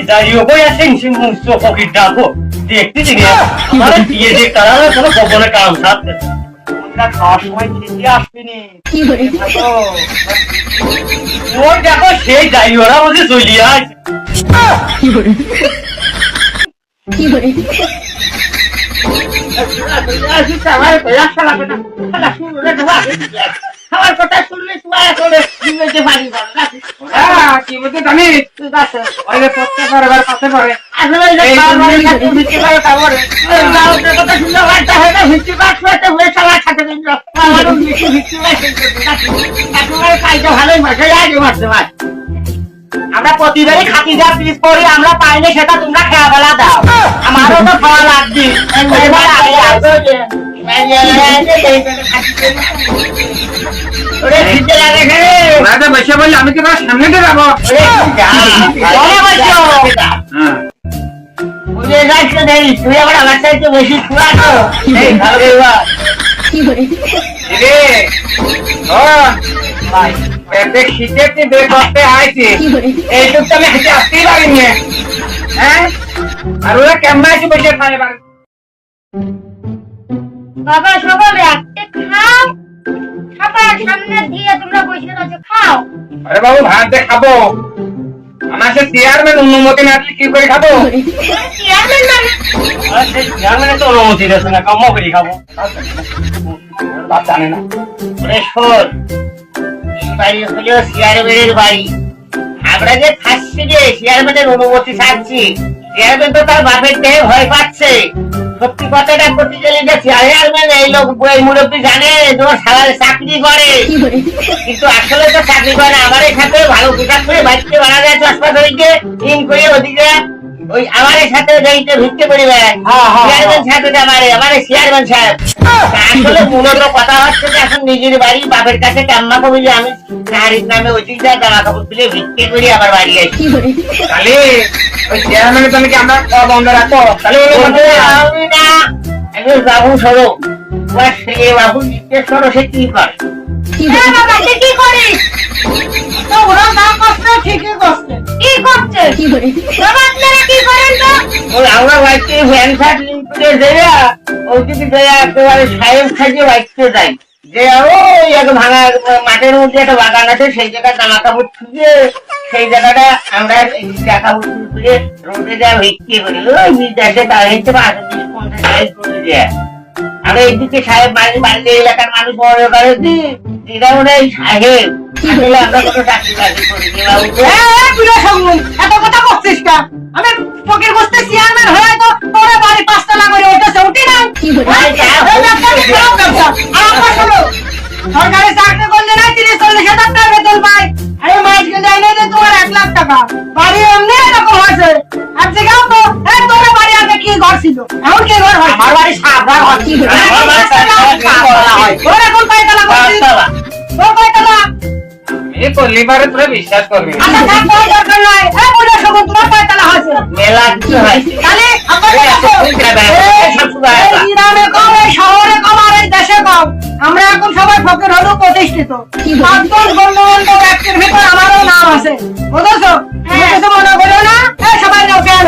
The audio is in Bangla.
দাঁড়িয়ে বই আছেন ফকির ডাকো দেখতে দিকে আমার বিয়ে যে কারণে কোনো গোপনে কারণ থাকতে খাওয়ার সময় ঠিকই আসবিনি ওই দেখো সেই দাঁড়িয়ে ওরা বলছে চলিয়ে আছে খাবার কথা শুনলে পারি কি বলতে জানি করতে পারে পাতে পারে আমরা প্রতিবারই খাতি যা পিস করি আমরা পাইলে সেটা তোমরা খেয়া বেলা দাও আমারও তো খাওয়া লাগবে আমি তো সামনে যাবো তুই আবার আমার চাইতে বেশি খুঁড়ানো শীতের বের করতে আইছি এইটুক তো আমি হাতে আসতেই পারিনি হ্যাঁ আর ওরা কেমন আছে বসে খায় বাবা সকালে একটা খাও খাবার সামনে দিয়ে তোমরা বসে আছো খাও আরে বাবু ভাত দিয়ে খাবো আমার সে চেয়ারম্যান অনুমতি না দিলে কি করে খাবো চেয়ারম্যান তো অনুমতি দিয়েছে না কম করে খাবো বাপ জানে না শোন এই বাড়ি হলো চেয়ারম্যানের বাড়ি আমরা যে খাচ্ছি যে চেয়ারম্যানের অনুমতি চাচ্ছি চেয়ারম্যান তো তার বাপের দেহে ভয় পাচ্ছে সত্যি কথাটা করতে গেলে যে চেয়ারম্যান এই লোক বই মুরব্বী জানে তোমার সারা চাকরি করে কিন্তু আসলে তো চাকরি করে আমার সাথে ভালো পোশাক করে বাড়িতে বানা যায় চশমা ধরিতে ইন করে ওদিকে ওই আমার সাথে যাইতে ভিত্তি করে বেড়ায় চেয়ারম্যান সাথে আমার চেয়ারম্যান সাহেব আসলে মূলত কথা হচ্ছে যে এখন নিজের বাড়ি বাপের কাছে কাম্মা কবি যে আমি নারীর নামে ওইদিক যা জামা কাপড় তুলে ভিত্তি করি আমার বাড়ি আসি তাহলে ওই চেয়ারম্যানের জন্য কি আমরা বন্ধ রাখবো তাহলে আমি না একজন বাবু সরো সে বাবু জিজ্ঞেস করো সে কি করে কি করিস তো ওরা না করছে ঠিকই করছে কি করছে বাবা আপনারা কি করেন তো ওই আমরা বাড়িতে ভ্যান শার্ট লিঙ্ক করে দেয়া ওই যদি দেয়া একেবারে সাহেব খাইয়ে বাড়িতে যাই যে ওই এক ভাঙা মাঠের মধ্যে একটা বাগান আছে সেই জায়গায় জামা কাপড় ছুঁয়ে সেই জায়গাটা আমরা টাকা করে রোদে দেওয়া ভিত্তি করি ওই বিদেশে তার হিসেবে 50 করে দেয় আর এইদিকে সাহেব বাড়ি এলাকার মানুষ মনে করে দিদা মনে হয় সাহেব আসলে আমরা কোনো চাকরি বাকরি করি এত কথা করছিস কা আমি ফকির বসতে চেয়ারম্যান হয়ে তো তোরা বাড়ি 5 তলা করে ওঠেছে উঠি না সরকারি চাকরি করলে না 30-40 হাজার টাকা বেতন পাই আরে মাসকে দেয় না যে তোমার 1 লাখ টাকা বাড়ি এমনি এরকম হয়েছে আর জায়গাও তো তোর বাড়ি আগে কি ঘর ছিল এখন কি ঘর হয় আমার বাড়ি সাবধান হচ্ছি তোর এখন কয়তলা করছিস তোর কয়তলা এই পরিবারে তোরা বিশ্বাস করবি আচ্ছা থাকতে দরকার নাই এই বলে সব তোমার কয়তলা হয়েছে মেলা কিছু হয়েছে তাহলে এই গ্রামে কম এই শহরে কম আর এই দেশে কম আমরা এখন সবাই ফকির হলো প্রতিষ্ঠিত 5-10 গণ্যমান্য ব্যক্তির ভিতর আমারও নাম আছে বুঝেছো মনে করো না সবাই নাও কেন